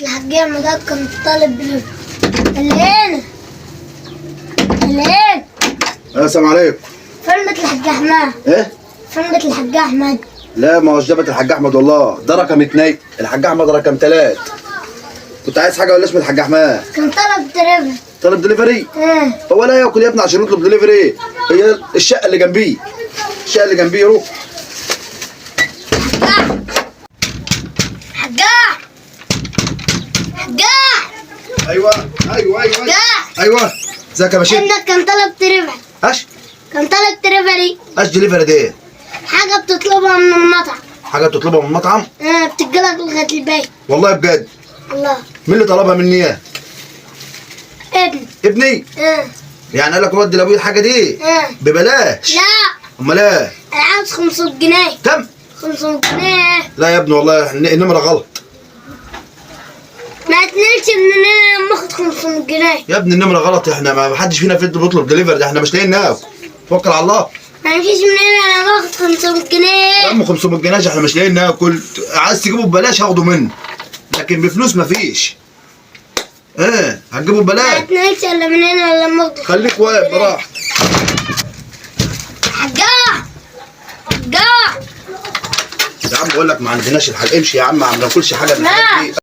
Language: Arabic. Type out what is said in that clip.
الحاج احمد كان طالب اللي هنا السلام عليكم. فين بيت الحاج احمد؟ ايه؟ فين بيت الحاج احمد؟ لا ما هوش ده بيت الحاج احمد والله، ده رقم 2، الحاج احمد رقم 3. كنت عايز حاجه ولا اسم الحاج احمد؟ كان طلب تريفر. طالب دليفري؟ هو لا ياكل يا ابني عشان يطلب دليفري، هي الشقه اللي جنبيه، الشقه اللي جنبيه روح. حجاح ايوه ايوه ازيك يا باشا؟ ابنك كان طلب تريفر. كان طلب تريفري. دليفري دي حاجة بتطلبها من المطعم. حاجه بتطلبها من المطعم؟ بتجيلك لغاية البيت. والله بجد؟ والله. مين اللي طلبها مني اياها؟ ابني؟ يعني قال لك ودي لابويا الحاجه دي؟ ببلاش؟ لا. امال ايه؟ انا عاوز 500 جنيه. كم؟ 500 جنيه. لا يا ابني والله النمره غلط. ما تنلش مننا لما اخد 500 جنيه. يا ابني النمره غلط، احنا ما حدش فينا بيطلب دليفري، ده احنا مش لاقيين ناكل. توكل على الله. ما يمشيش مننا لما اخد 500 جنيه. يا عم 500 جنيه احنا مش لاقيين ناكل، عايز تجيبه ببلاش هاخده منه، لكن بفلوس مفيش. هتجيبه ما ببلاش؟ تنلش الا مننا لما اخد. خليك واقف براحتك. حجاح يا عم بقول لك ما عندناش الحاجه، امشي يا عم ما بناكلش حاجه من الحاجات دي.